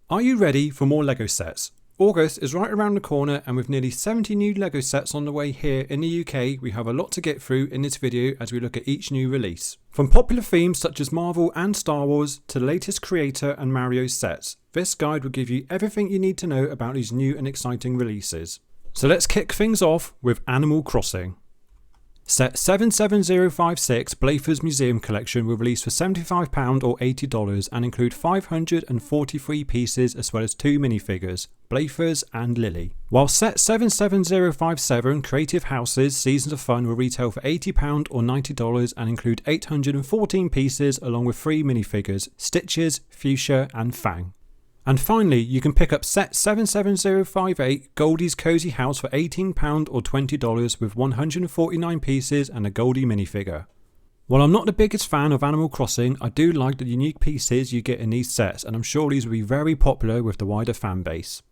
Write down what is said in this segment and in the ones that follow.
Are you ready for more LEGO sets? August is right around the corner, and with nearly 70 new LEGO sets on the way here in the UK, we have a lot to get through in this video as we look at each new release. From popular themes such as Marvel and Star Wars to the latest Creator and Mario sets, this guide will give you everything you need to know about these new and exciting releases. So let's kick things off with Animal Crossing. Set 77056 Blayford's Museum Collection will release for £75 or $80 and include 543 pieces as well as 2 minifigures, Blayford's and Lily. While set 77057 Creative Houses Seasons of Fun will retail for £80 or $90 and include 814 pieces along with 3 minifigures, Stitches, Fuchsia and Fang. And finally, you can pick up set 77058 Goldie's Cozy House for £18 or $20 with 149 pieces and a Goldie minifigure. While I'm not the biggest fan of Animal Crossing, I do like the unique pieces you get in these sets, and I'm sure these will be very popular with the wider fan base.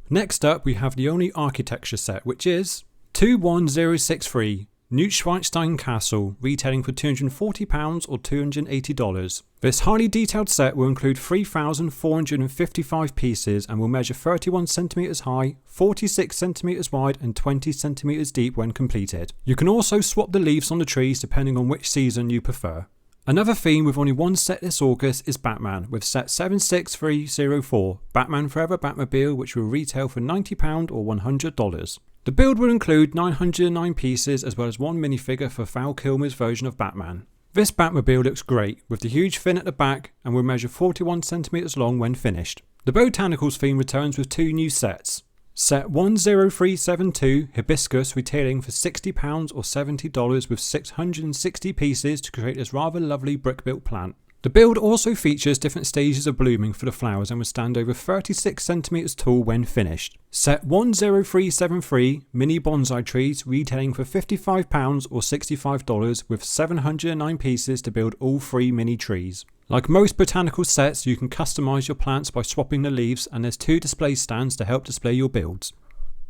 Next up, we have the only architecture set, which is 21063 Neuschwanstein Castle, retailing for £240 or $280. This highly detailed set will include 3,455 pieces and will measure 31 cm high, 46 cm wide and 20 cm deep when completed. You can also swap the leaves on the trees depending on which season you prefer. Another theme with only one set this August is Batman, with set 76304 Batman Forever Batmobile, which will retail for £90 or $100. The build will include 909 pieces as well as 1 minifigure for Val Kilmer's version of Batman. This Batmobile looks great, with the huge fin at the back and will measure 41 cm long when finished. The Botanicals theme returns with 2 new sets. Set 10372 Hibiscus retailing for £60 or $70 with 660 pieces to create this rather lovely brick-built plant. The build also features different stages of blooming for the flowers and will stand over 36 cm tall when finished. Set 10373 Mini Bonsai Trees retailing for £55 or $65 with 709 pieces to build all 3 mini trees. Like most botanical sets, you can customise your plants by swapping the leaves, and there's 2 display stands to help display your builds.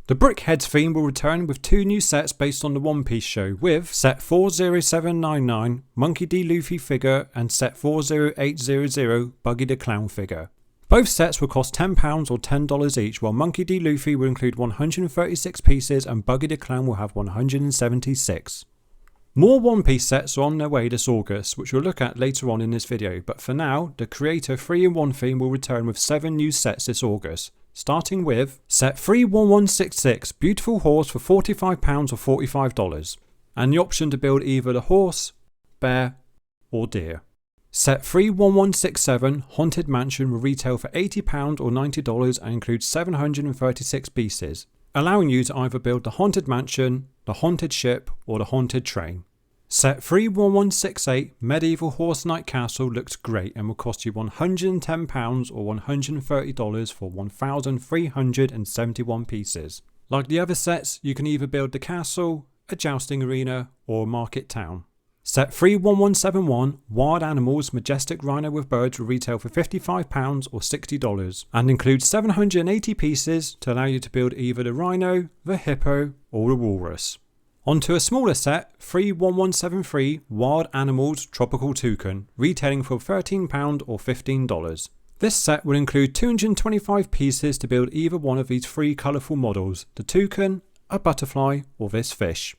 The Brickheadz theme will return with 2 new sets based on the One Piece show, with set 40799 Monkey D. Luffy figure and set 40800 Buggy the Clown figure. Both sets will cost £10 or $10 each, while Monkey D. Luffy will include 136 pieces and Buggy the Clown will have 176. More One Piece sets are on their way this August, which we'll look at later on in this video, but for now, the Creator 3-in-1 theme will return with 7 new sets this August. Starting with set 31166 Beautiful Horse for £45 or $45 and the option to build either the horse, bear or deer. Set 31167 Haunted Mansion will retail for £80 or $90 and includes 736 pieces, allowing you to either build the Haunted Mansion, the Haunted Ship or the Haunted Train. Set 31168 Medieval Horse Knight Castle looks great and will cost you £110 or $130 for 1,371 pieces. Like the other sets, you can either build the castle, a jousting arena or a market town. Set 31171 Wild Animals Majestic Rhino with Birds will retail for £55 or $60 and includes 780 pieces to allow you to build either the rhino, the hippo or the walrus. Onto a smaller set, 31173 Wild Animals Tropical Toucan, retailing for £13 or $15. This set will include 225 pieces to build either one of these 3 colourful models, the toucan, a butterfly or this fish.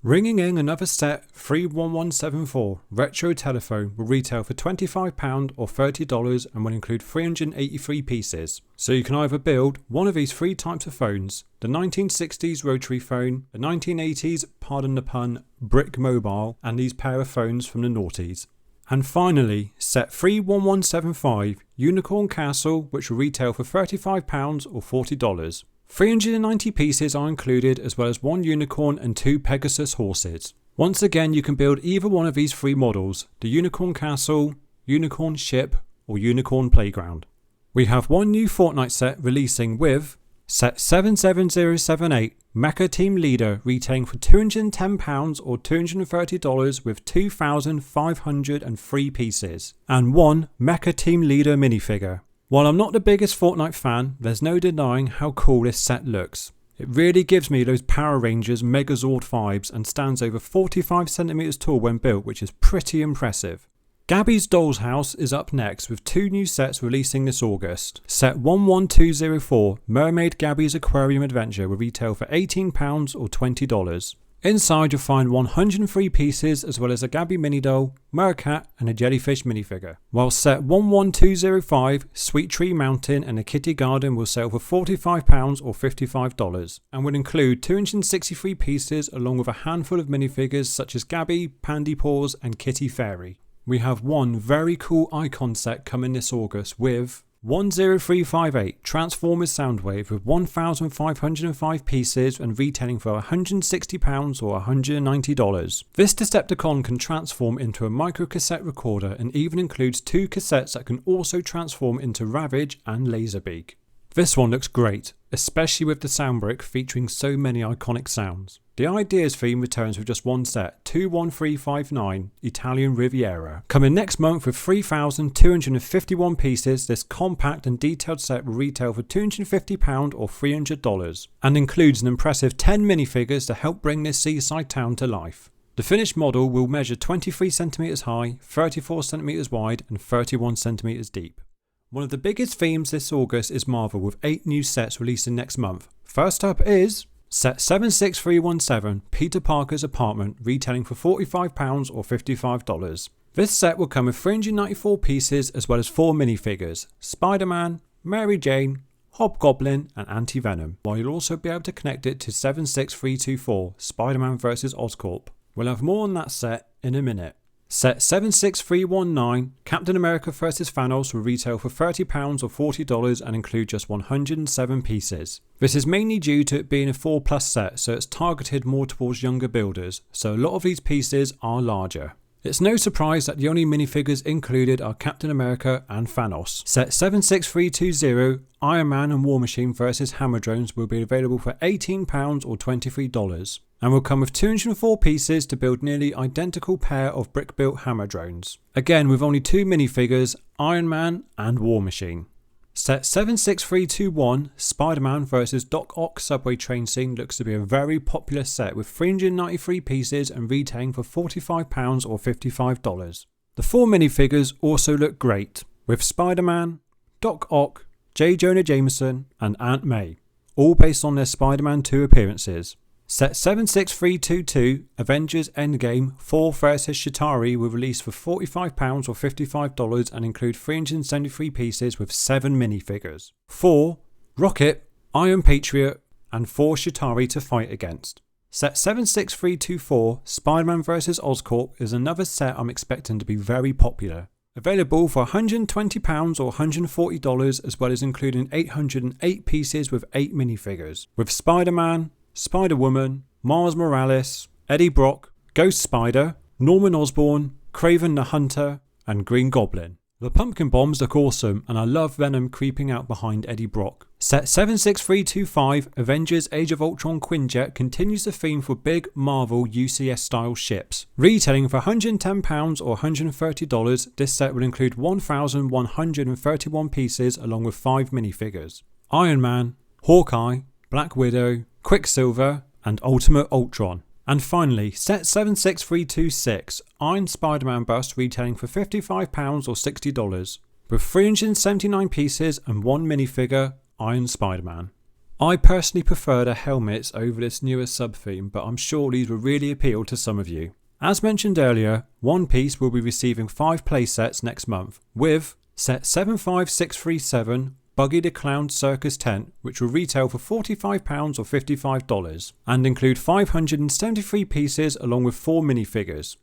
Ringing in another set, 31174 Retro Telephone will retail for £25 or $30 and will include 383 pieces. So you can either build one of these 3 types of phones, the 1960s rotary phone, the 1980s, pardon the pun, brick mobile, and these pair of phones from the noughties. And finally, set 31175 Unicorn Castle, which will retail for £35 or $40. 390 pieces are included as well as 1 unicorn and 2 Pegasus horses. Once again, you can build either one of these 3 models, the Unicorn Castle, Unicorn Ship or Unicorn Playground. We have 1 new Fortnite set releasing with set 77078 Mecha Team Leader retailing for £210 or $230 with 2,503 pieces and 1 Mecha Team Leader minifigure. While I'm not the biggest Fortnite fan, there's no denying how cool this set looks. It really gives me those Power Rangers Megazord vibes and stands over 45 cm tall when built, which is pretty impressive. Gabby's Dollhouse is up next with 2 new sets releasing this August. Set 11204, Mermaid Gabby's Aquarium Adventure, will retail for £18 or $20. Inside you'll find 103 pieces as well as a Gabby mini doll, meerkat and a jellyfish minifigure. While set 11205, Sweet Tree Mountain and a Kitty Garden will sell for £45 or $55 and will include 263 pieces along with a handful of minifigures such as Gabby, Pandy Paws and Kitty Fairy. We have one very cool icon set coming this August with 10358 Transformers Soundwave with 1,505 pieces and retailing for £160 or $190. This Decepticon can transform into a micro cassette recorder and even includes 2 cassettes that can also transform into Ravage and Laserbeak. This one looks great, especially with the sound brick featuring so many iconic sounds. The Ideas theme returns with just one set, 21359 Italian Riviera. Coming next month with 3,251 pieces, this compact and detailed set will retail for £250 or $300 and includes an impressive 10 minifigures to help bring this seaside town to life. The finished model will measure 23 cm high, 34 cm wide and 31 cm deep. One of the biggest themes this August is Marvel with 8 new sets releasing next month. First up is set 76317 Peter Parker's Apartment, retailing for £45 or $55. This set will come with 394 pieces as well as 4 minifigures, Spider-Man, Mary Jane, Hobgoblin and Anti-Venom, while you'll also be able to connect it to 76324 Spider-Man vs Oscorp. We'll have more on that set in a minute. Set 76319 Captain America vs Thanos will retail for £30 or $40 and include just 107 pieces. This is mainly due to it being a 4+ set, so it's targeted more towards younger builders, so a lot of these pieces are larger. It's no surprise that the only minifigures included are Captain America and Thanos. Set 76320 Iron Man and War Machine vs Hammer Drones will be available for £18 or $23 and will come with 204 pieces to build nearly identical pair of brick-built Hammer Drones. Again with only 2 minifigures, Iron Man and War Machine. Set 76321 Spider-Man vs Doc Ock subway train scene looks to be a very popular set with 393 pieces and retailing for £45 or $55. The 4 minifigures also look great with Spider-Man, Doc Ock, J. Jonah Jameson and Aunt May, all based on their Spider-Man 2 appearances. Set 76322 Avengers Endgame 4 vs Chitauri will release for £45 or $55 and include 373 pieces with 7 minifigures. 4 Rocket, Iron Patriot and 4 Chitauri to fight against. Set 76324 Spider-Man vs Oscorp is another set I'm expecting to be very popular. Available for £120 or $140 as well as including 808 pieces with 8 minifigures. With Spider-Man, Spider-Woman, Miles Morales, Eddie Brock, Ghost Spider, Norman Osborn, Kraven the Hunter and Green Goblin. The pumpkin bombs look awesome and I love Venom creeping out behind Eddie Brock. Set 76325 Avengers Age of Ultron Quinjet continues the theme for big Marvel UCS style ships. Retailing for £110 or $130, this set will include 1,131 pieces along with 5 minifigures. Iron Man, Hawkeye, Black Widow, Quicksilver and Ultimate Ultron. And finally, set 76326 Iron Spider-Man bust retailing for £55 or $60 with 379 pieces and 1 minifigure, Iron Spider-Man. I personally prefer the helmets over this newer sub-theme, but I'm sure these will really appeal to some of you. As mentioned earlier, One Piece will be receiving 5 playsets next month with set 75637 Buggy the Clown Circus Tent, which will retail for £45 or $55 and include 573 pieces along with 4 minifigures,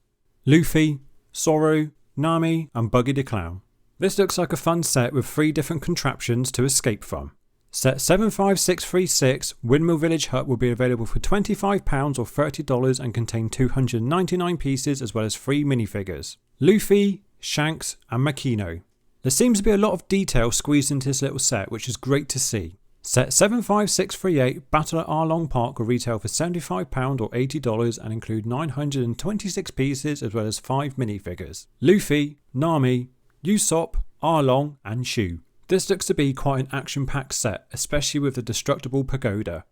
Luffy, Zoro, Nami and Buggy the Clown. This looks like a fun set with 3 different contraptions to escape from. Set 75636 Windmill Village Hut will be available for £25 or $30 and contain 299 pieces as well as 3 minifigures, Luffy, Shanks and Makino. There seems to be a lot of detail squeezed into this little set, which is great to see. Set 75638 Battle at Arlong Park will retail for £75 or $80 and include 926 pieces as well as 5 minifigures, Luffy, Nami, Usopp, Arlong and Shu. This looks to be quite an action-packed set, especially with the destructible pagoda.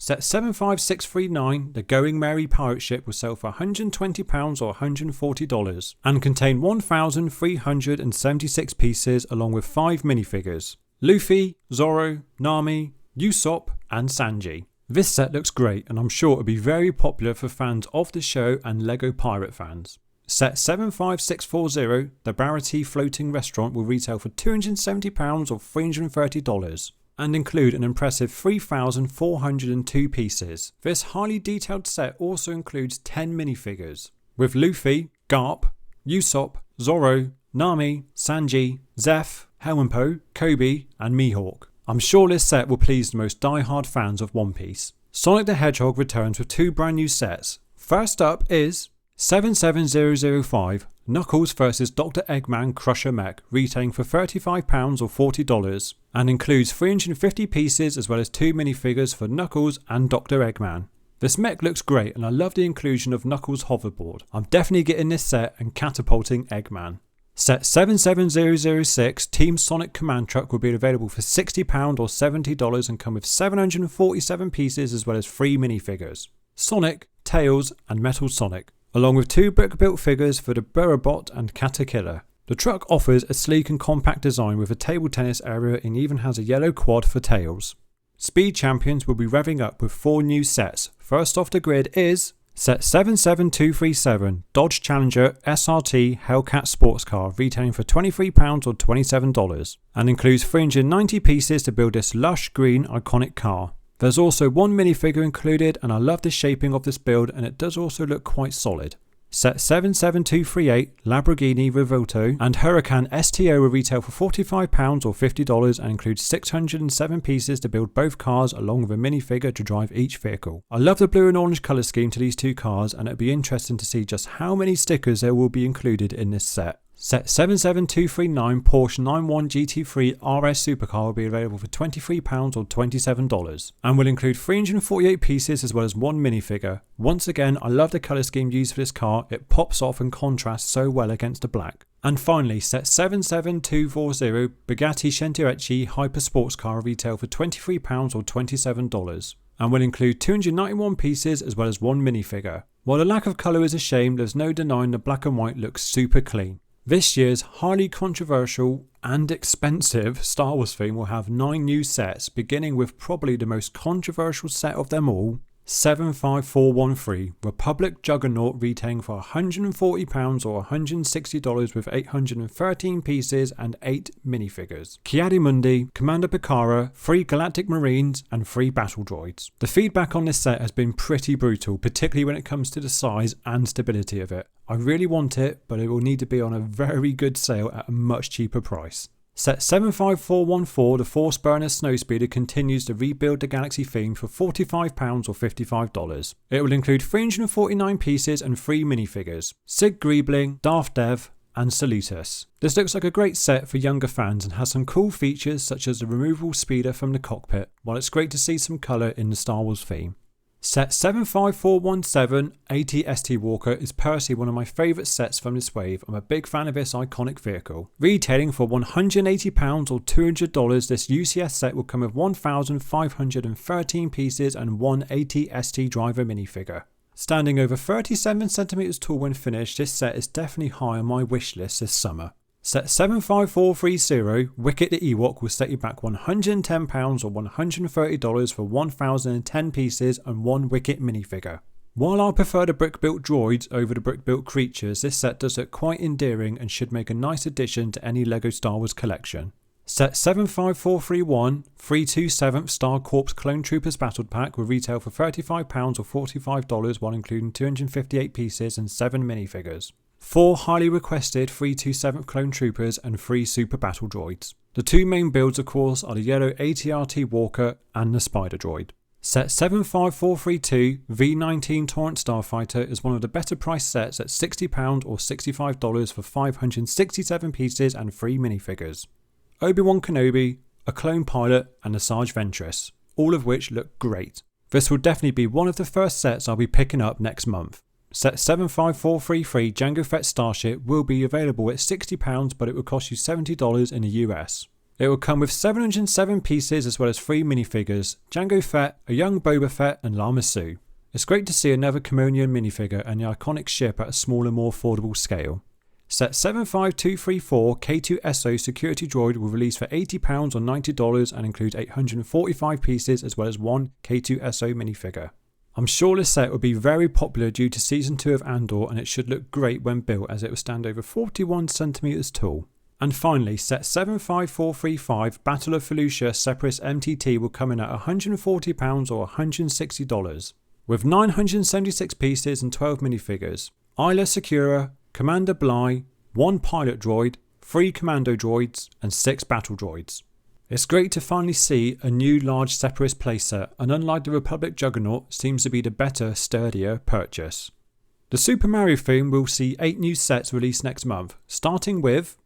Set 75639, the Going Merry pirate ship, will sell for £120 or $140 and contain 1,376 pieces along with 5 minifigures: Luffy, Zoro, Nami, Usopp and Sanji. This set looks great and I'm sure it'll be very popular for fans of the show and LEGO Pirate fans. Set 75640, the Barity floating restaurant, will retail for £270 or $330 and include an impressive 3,402 pieces. This highly detailed set also includes 10 minifigures with Luffy, Garp, Usopp, Zoro, Nami, Sanji, Zeph, Helmenpo, Kobe and Mihawk. I'm sure this set will please the most die-hard fans of One Piece. Sonic the Hedgehog returns with 2 brand new sets. First up is 77005, Knuckles vs Dr. Eggman Crusher Mech, retailing for £35 or $40 and includes 350 pieces as well as 2 minifigures for Knuckles and Dr. Eggman. This mech looks great and I love the inclusion of Knuckles' hoverboard. I'm definitely getting this set and catapulting Eggman. Set 77006, Team Sonic Command Truck, will be available for £60 or $70 and come with 747 pieces as well as 3 minifigures: Sonic, Tails and Metal Sonic, along with 2 brick-built figures for the Burrabot and Caterkiller. The truck offers a sleek and compact design with a table tennis area and even has a yellow quad for Tails. Speed Champions will be revving up with 4 new sets. First off the grid is Set 77237, Dodge Challenger SRT Hellcat Sports Car, retailing for £23 or $27 and includes 390 pieces to build this lush green iconic car. There's also 1 minifigure included and I love the shaping of this build and it does also look quite solid. Set 77238, Lamborghini Revuelto and Huracan STO will retail for £45 or $50 and includes 607 pieces to build both cars along with a minifigure to drive each vehicle. I love the blue and orange colour scheme to these 2 cars and it'd be interesting to see just how many stickers there will be included in this set. Set 77239, Porsche 91 GT3 RS Supercar will be available for £23 or $27 and will include 348 pieces as well as 1 minifigure. Once again, I love the colour scheme used for this car, it pops off and contrasts so well against the black. And finally, set 77240, Bugatti Chironti Hyper Sports Car will retail for £23 or $27 and will include 291 pieces as well as 1 minifigure. While the lack of colour is a shame, there's no denying the black and white looks super clean. This year's highly controversial and expensive Star Wars theme will have 9 new sets, beginning with probably the most controversial set of them all, 75413, Republic Juggernaut, retailing for £140 or $160 with 813 pieces and 8 minifigures: Ki-Adi-Mundi, Commander Pikara, 3 Galactic Marines and 3 battle droids. The feedback on this set has been pretty brutal, particularly when it comes to the size and stability of it. I really want it, but it will need to be on a very good sale at a much cheaper price. Set 75414, the Force Burner Snowspeeder, continues to rebuild the Galaxy theme for £45 or $55. It will include 349 pieces and 3 minifigures: Sig Greebling, Darth Dev and Salutus. This looks like a great set for younger fans and has some cool features such as the removable speeder from the cockpit, while it's great to see some colour in the Star Wars theme. Set 75417, AT-ST Walker, is personally one of my favourite sets from this wave. I'm a big fan of this iconic vehicle. Retailing for £180 or $200, this UCS set will come with 1,513 pieces and 1 AT-ST driver minifigure. Standing over 37cm tall when finished, this set is definitely high on my wish list this summer. Set 75430, Wicket the Ewok, will set you back £110 or $130 for 1,010 pieces and 1 Wicket minifigure. While I prefer the brick-built droids over the brick-built creatures, this set does look quite endearing and should make a nice addition to any LEGO Star Wars collection. Set 75431, 327th Star Corps Clone Troopers Battle Pack, will retail for £35 or $45 while including 258 pieces and 7 minifigures. 4 highly requested 327th Clone Troopers and 3 Super Battle Droids. The 2 main builds of course are the yellow AT-RT Walker and the Spider Droid. Set 75432, V19 Torrent Starfighter, is one of the better priced sets at £60 or $65 for 567 pieces and 3 minifigures. Obi-Wan Kenobi, a clone pilot and a Sarge Ventress, all of which look great. This will definitely be one of the first sets I'll be picking up next month. Set 75433, Jango Fett Starship, will be available at £60, but it will cost you $70 in the US. It will come with 707 pieces as well as 3 minifigures, Jango Fett, a young Boba Fett and Lama Su. It's great to see another Kamonian minifigure and the iconic ship at a smaller, more affordable scale. Set 75234 K2SO security droid will release for £80 or $90 and includes 845 pieces as well as 1 K2SO minifigure. I'm sure this set will be very popular due to Season 2 of Andor, and it should look great when built as it will stand over 41 cm tall. And finally, set 75435 Battle of Felucia Separatist MTT will come in at £140 or $160, with 976 pieces and 12 minifigures, Isla Secura, Commander Bly, 1 pilot droid, 3 commando droids and 6 battle droids. It's great to finally see a new large Separatist playset, and unlike the Republic Juggernaut, seems to be the better, sturdier purchase. The Super Mario theme will see 8 new sets released next month, starting with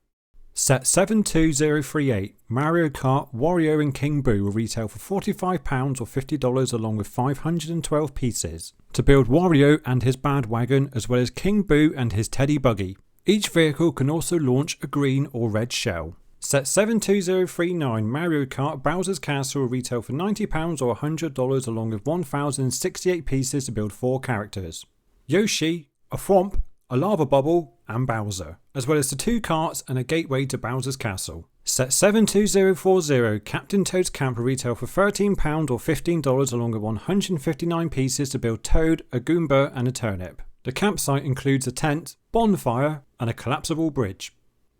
Set 72038 Mario Kart Wario and King Boo will retail for £45 or $50 along with 512 pieces to build Wario and his bad wagon as well as King Boo and his teddy buggy. Each vehicle can also launch a green or red shell. Set 72039 Mario Kart Bowser's Castle will retail for £90 or $100 along with 1068 pieces to build 4 characters. Yoshi, a Thwomp, a Lava Bubble and Bowser, as well as the 2 carts and a gateway to Bowser's Castle. Set 72040 Captain Toad's Camp will retail for £13 or $15 along with 159 pieces to build Toad, a Goomba and a Turnip. The campsite includes a tent, bonfire and a collapsible bridge.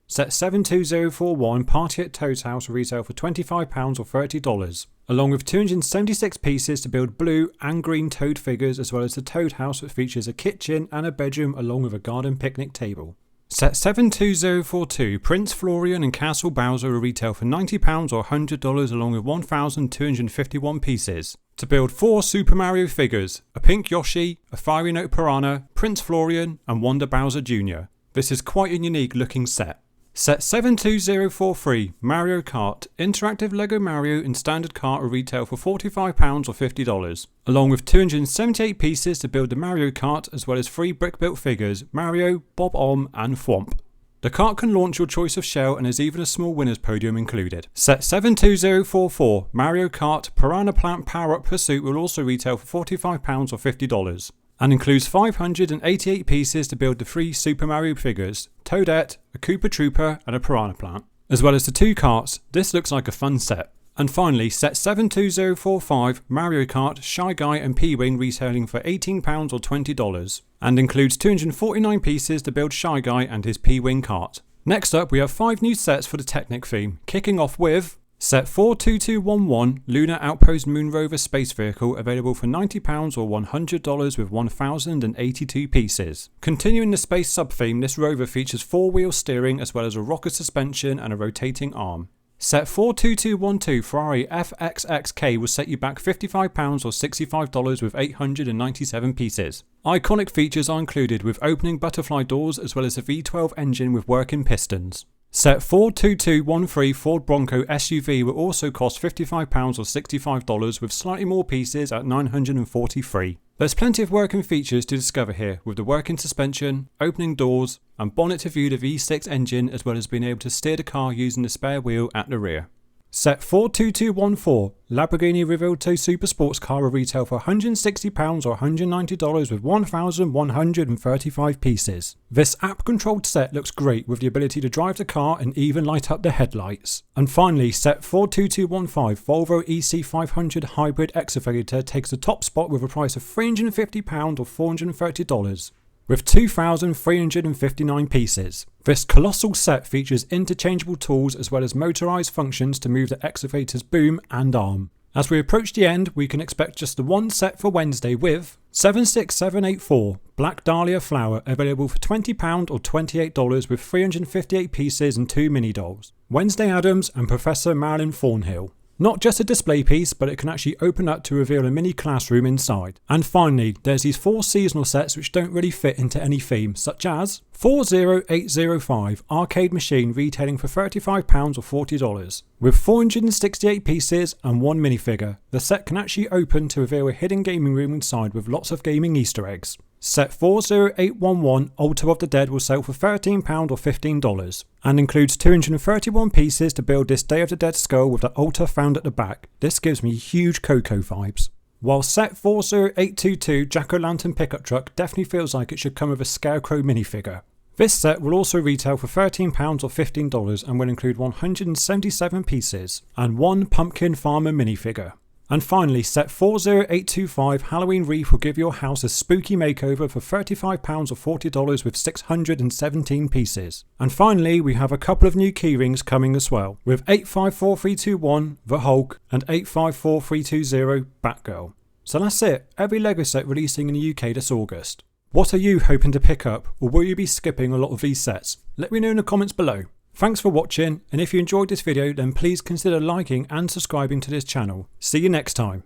Set 72041 Party at Toad's House will retail for £25 or $30, along with 276 pieces to build blue and green Toad figures as well as the Toad House, which features a kitchen and a bedroom along with a garden picnic table. Set 72042 Prince Florian and Castle Bowser will retail for £90 or $100 along with 1251 pieces to build 4 Super Mario figures, a pink Yoshi, a fiery note Piranha, Prince Florian and Wonder Bowser Jr. This is quite a unique looking set. Set 72043 Mario Kart Interactive Lego Mario and Standard Kart will retail for £45 or $50, along with 278 pieces to build the Mario Kart as well as 3 brick-built figures, Mario, Bob-omb and Thwomp. The kart can launch your choice of shell and has even a small winner's podium included. Set 72044 Mario Kart Piranha Plant Power-Up Pursuit will also retail for £45 or $50. And includes 588 pieces to build the 3 Super Mario figures, Toadette, a Koopa Trooper and a Piranha Plant, as well as the 2 carts. This looks like a fun set. And finally, set 72045 Mario Kart Shy Guy and P-Wing retailing for £18 or $20, and includes 249 pieces to build Shy Guy and his P-Wing kart. Next up, we have 5 new sets for the Technic theme, kicking off with Set 42211 Lunar Outpost Moon Rover Space Vehicle available for £90 or $100 with 1082 pieces. Continuing the space sub-theme, this rover features 4-wheel steering as well as a rocket suspension and a rotating arm. Set 42212 Ferrari FXXK will set you back £55 or $65 with 897 pieces. Iconic features are included with opening butterfly doors as well as a V12 engine with working pistons. Set 42213 Ford Bronco SUV will also cost £55 or $65 with slightly more pieces at 943. There's plenty of working features to discover here with the working suspension, opening doors and bonnet to view the V6 engine as well as being able to steer the car using the spare wheel at the rear. Set 42214 Lamborghini Revuelto Super Sports Car will retail for £160 or $190 with 1135 pieces. This app-controlled set looks great with the ability to drive the car and even light up the headlights. And finally, set 42215 Volvo EC500 Hybrid Excavator takes the top spot with a price of £350 or $430. With 2,359 pieces. This colossal set features interchangeable tools as well as motorised functions to move the excavator's boom and arm. As we approach the end, we can expect just the one set for Wednesday with 76784 Black Dahlia Flower available for £20 or $28 with 358 pieces and 2 mini dolls. Wednesday Addams and Professor Marilyn Thornhill. Not just a display piece, but it can actually open up to reveal a mini classroom inside. And finally, there's these 4 seasonal sets which don't really fit into any theme, such as 40805 Arcade Machine retailing for £35 or $40. With 468 pieces and 1 minifigure, the set can actually open to reveal a hidden gaming room inside with lots of gaming Easter eggs. Set 40811 Altar of the Dead will sell for £13 or $15 and includes 231 pieces to build this Day of the Dead skull with the altar found at the back. This gives me huge Coco vibes. While set 40822 Jack-o'-lantern pickup truck definitely feels like it should come with a Scarecrow minifigure. This set will also retail for £13 or $15 and will include 177 pieces and one Pumpkin Farmer minifigure. And finally, set 40825 Halloween Wreath will give your house a spooky makeover for £35 or $40 with 617 pieces. And finally, we have a couple of new keyrings coming as well, with 854321 The Hulk and 854320 Batgirl. So that's it, every LEGO set releasing in the UK this August. What are you hoping to pick up, or will you be skipping a lot of these sets? Let me know in the comments below. Thanks for watching, and if you enjoyed this video then please consider liking and subscribing to this channel. See you next time.